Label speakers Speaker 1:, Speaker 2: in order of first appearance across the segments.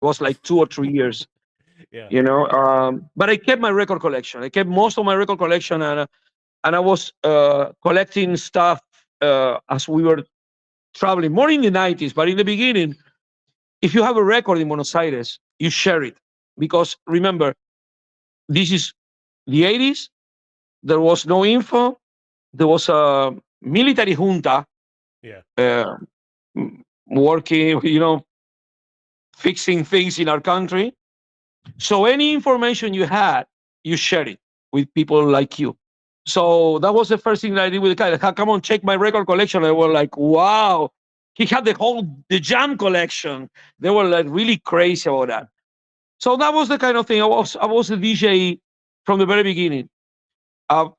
Speaker 1: It was like 2 or 3 years,
Speaker 2: Yeah.
Speaker 1: But I kept my record collection. I kept most of my record collection, and I was collecting stuff as we were traveling, more in the 90s. But in the beginning, if you have a record in Buenos Aires, you share it. Because remember, this is the 80s. There was no info. There was a military junta
Speaker 2: Yeah.
Speaker 1: uh, working, fixing things in our country. So any information you had, you share it with people like you. So that was the first thing that I did with the guy. Like, come on, check my record collection. They were like, wow. He had the Jam collection. They were like really crazy about that. So that was the kind of thing. I was a DJ from the very beginning.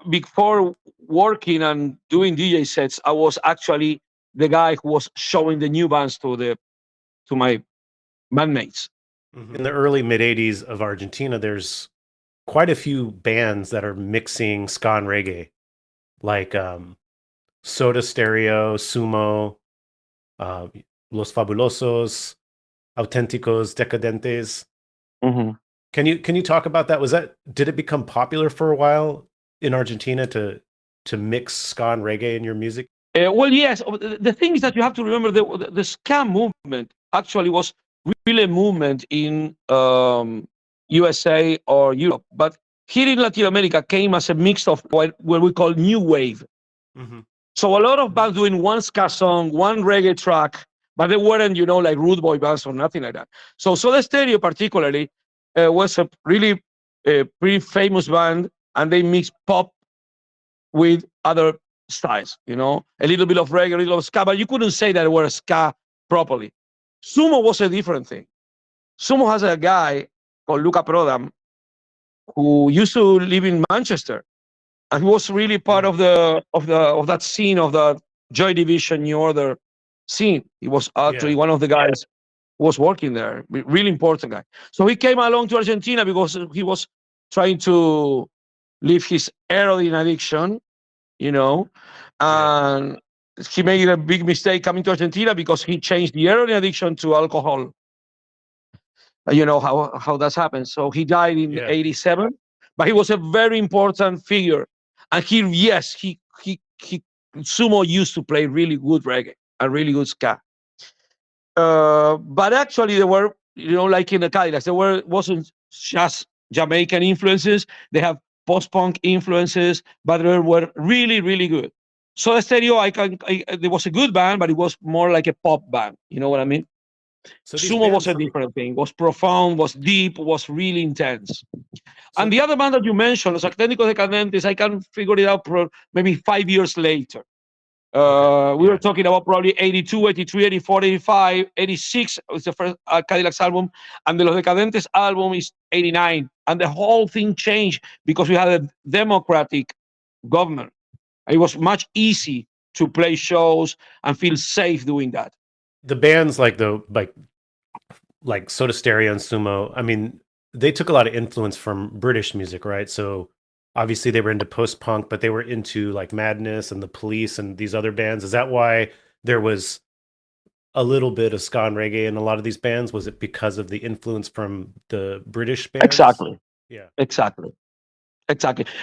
Speaker 1: Before working and doing DJ sets, I was actually the guy who was showing the new bands to my bandmates.
Speaker 2: In the early mid 80s of Argentina, there's quite a few bands that are mixing ska and reggae, like Soda Stereo, Sumo, uh, Los Fabulosos, Auténticos, Decadentes.
Speaker 1: Mm-hmm.
Speaker 2: Can you talk about that? Did it become popular for a while in Argentina to mix ska and reggae in your music?
Speaker 1: Well, yes. The thing is that you have to remember the ska movement actually was really a movement in USA or Europe, but here in Latin America came as a mix of what we call new wave.
Speaker 2: Mm-hmm.
Speaker 1: So a lot of bands doing one ska song, one reggae track, but they weren't, like rude boy bands or nothing like that. So Soda Stereo particularly was a really pretty famous band, and they mixed pop with other styles, a little bit of reggae, a little of ska, but you couldn't say that it was ska properly. Sumo was a different thing. Sumo has a guy called Luca Prodam who used to live in Manchester, and he was really part of that scene of the Joy Division, New Order scene. He was actually one of the guys who was working there, really important guy. So he came along to Argentina because he was trying to leave his heroin addiction, and he made a big mistake coming to Argentina because he changed the heroin addiction to alcohol. You know how that's happened. So he died in '87, but he was a very important figure. And he Sumo used to play really good reggae and really good ska. But actually, there were, like in the Cadillacs, wasn't just Jamaican influences. They have post-punk influences, but they were really, really good. So the Stereo, there was a good band, but it was more like a pop band. You know what I mean?
Speaker 2: So
Speaker 1: Sumo was a different thing. Was profound, was deep, was really intense. And the other band that you mentioned, Los Auténticos Decadentes, I can figure it out maybe 5 years later. We were talking about probably 82, 83, 84, 85, 86 was the first Cadillacs album, and the Los Decadentes album is 89. And the whole thing changed because we had a democratic government. It was much easy to play shows and feel safe doing that.
Speaker 2: The bands like Soda Stereo and Sumo, I mean, they took a lot of influence from British music, right? So obviously they were into post-punk, but they were into like Madness and The Police and these other bands. Is that why there was a little bit of ska and reggae in a lot of these bands? Was it because of the influence from the British bands?
Speaker 1: Exactly.
Speaker 2: Yeah.
Speaker 1: Exactly.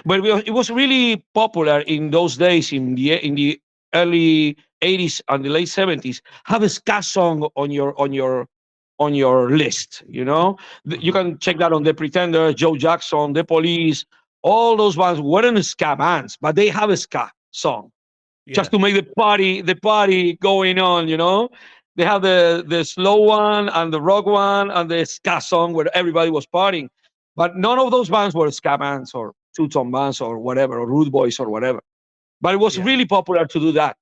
Speaker 1: But it was really popular in those days, in the early '80s and the late '70s. Have a ska song on your list. You can check that on The Pretenders, Joe Jackson, The Police. All those bands weren't ska bands, but they have a ska song just to make the party going on. They have the slow one and the rock one and the ska song where everybody was partying. But none of those bands were ska bands or two-tone bands or whatever, or Rude Boys or whatever. But it was really popular to do that.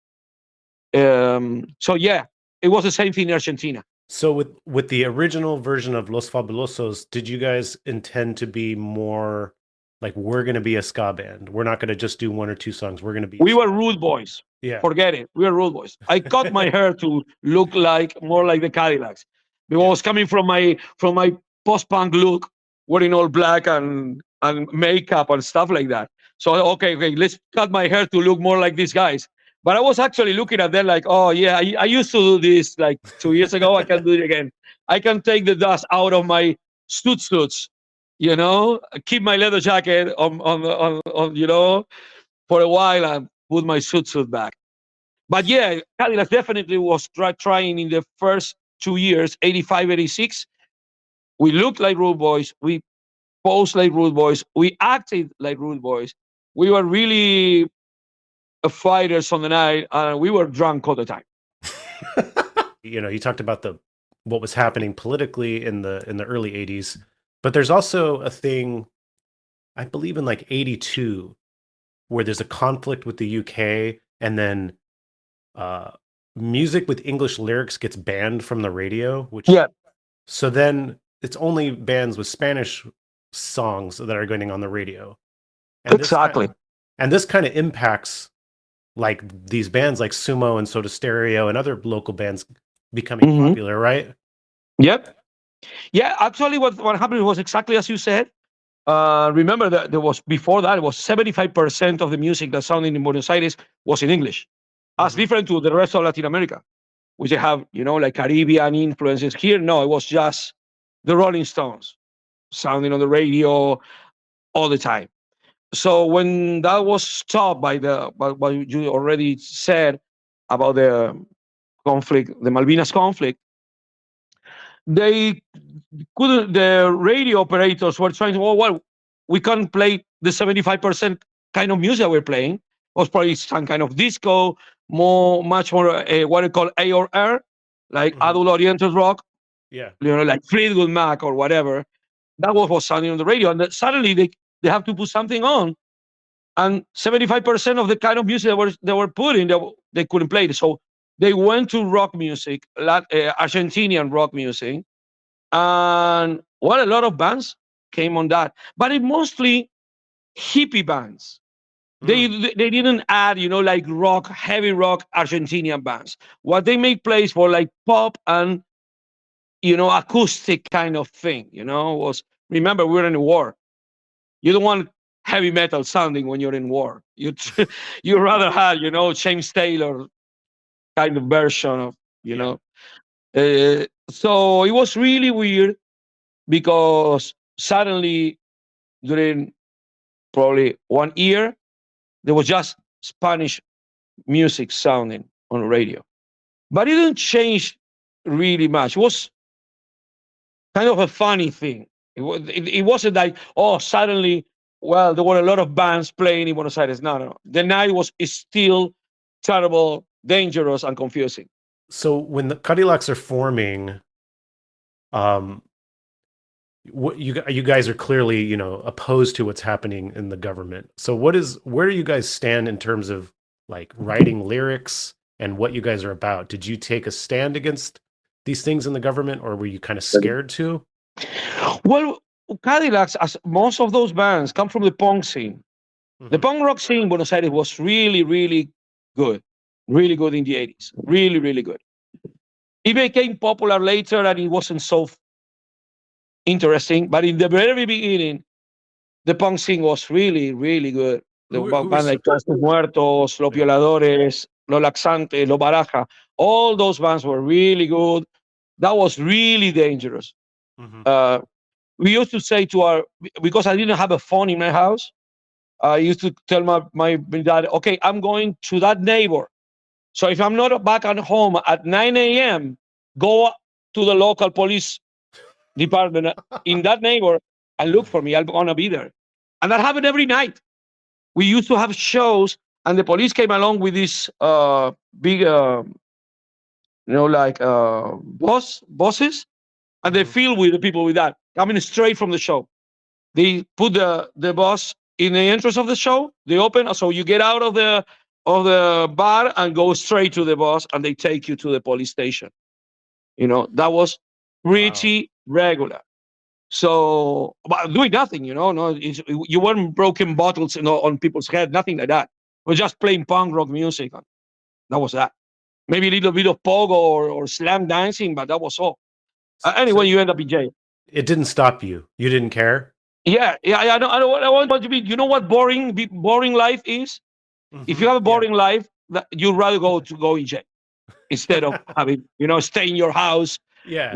Speaker 1: It was the same thing in Argentina.
Speaker 2: So with the original version of Los Fabulosos, did you guys intend to be more like, we're going to be a ska band? We're not going to just do one or two songs. We're going to be...
Speaker 1: We were Rude Boys.
Speaker 2: Yeah.
Speaker 1: Forget it. We were Rude Boys. I cut my hair to look more like the Cadillacs. Because I was coming from my post-punk look, wearing all black and makeup and stuff like that. So, okay, let's cut my hair to look more like these guys. But I was actually looking at them like, oh yeah, I used to do this like 2 years ago. I can do it again. I can take the dust out of my suits, keep my leather jacket on for a while and put my suit back. But yeah, Cadillac definitely was trying in the first 2 years, 85, 86. We looked like Rude Boys. We posed like Rude Boys. We acted like Rude Boys. We were really fighters on the night, and we were drunk all the time.
Speaker 2: You talked about what was happening politically in the early 80s, but there's also a thing, I believe in like 82, where there's a conflict with the UK, and then music with English lyrics gets banned from the radio, so then it's only bands with Spanish songs that are going on the radio. And
Speaker 1: exactly.
Speaker 2: This kind of impacts like these bands like Sumo and Soda Stereo and other local bands becoming popular, right?
Speaker 1: Yep. Yeah, actually what happened was exactly as you said. Remember that before that, it was 75% of the music that sounded in Buenos Aires was in English. As different to the rest of Latin America, which they have, like Caribbean influences. Here, no, it was just the Rolling Stones sounding on the radio all the time. So when that was stopped by what you already said about the conflict, the Malvinas conflict, they couldn't. The radio operators were trying to, well, we can't play the 75% kind of music we're playing. It was probably some kind of disco, much more what they call A or R, like adult oriented rock.
Speaker 2: Yeah,
Speaker 1: like Fleetwood Mac or whatever. That was sounding on the radio, and suddenly they have to put something on, and 75% of the kind of music they were putting, they couldn't play it. So they went to rock music, Argentinian rock music, and a lot of bands came on that, but it mostly hippie bands. They didn't add, like rock, heavy rock Argentinian bands. What they made place for like pop and acoustic kind of thing. Was, remember, we were in a war. You don't want heavy metal sounding when you're in war. You rather have James Taylor kind of version of so it was really weird because suddenly during probably 1 year there was just Spanish music sounding on the radio, but it didn't change really much. It was kind of a funny thing. It wasn't like, oh, suddenly, well, there were a lot of bands playing in Buenos Aires. No. The night is still terrible, dangerous, and confusing.
Speaker 2: So when the Cadillacs are forming, what you guys are clearly, opposed to what's happening in the government. So where do you guys stand in terms of like writing lyrics and what you guys are about? Did you take a stand against these things in the government, or were you kind of scared to?
Speaker 1: Well, Cadillacs, as most of those bands, come from the punk scene. The punk rock scene in Buenos Aires was really, really good. Really good in the 80s. Really, really good. It became popular later and it wasn't so interesting. But in the very beginning, the punk scene was really, really good. The bands like Los Muertos, Los Violadores, Los Laxantes, Los Baraja, all those bands were really good. That was really dangerous. We used to say because I didn't have a phone in my house, I used to tell my dad, okay, I'm going to that neighbor. So if I'm not back at home at 9 a.m., go to the local police department in that neighbor and look for me. I'm going to be there. And that happened every night. We used to have shows, and the police came along with these big, buses, and they filled with the people with that, coming straight from the show. They put the bus in the entrance of the show. They open, so you get out of the bar and go straight to the bus, and they take you to the police station. That was pretty regular. So, but doing nothing, no, you weren't broken bottles, on people's head, nothing like that. We're just playing punk rock music. That was that. Maybe a little bit of pogo or slam dancing, but that was all. Anyway, you end up in jail.
Speaker 2: It didn't stop you. You didn't care.
Speaker 1: Yeah. I don't want to be. You know what boring life is? If you have a boring life, you'd rather go in jail instead of having, stay in your house.
Speaker 2: Yeah.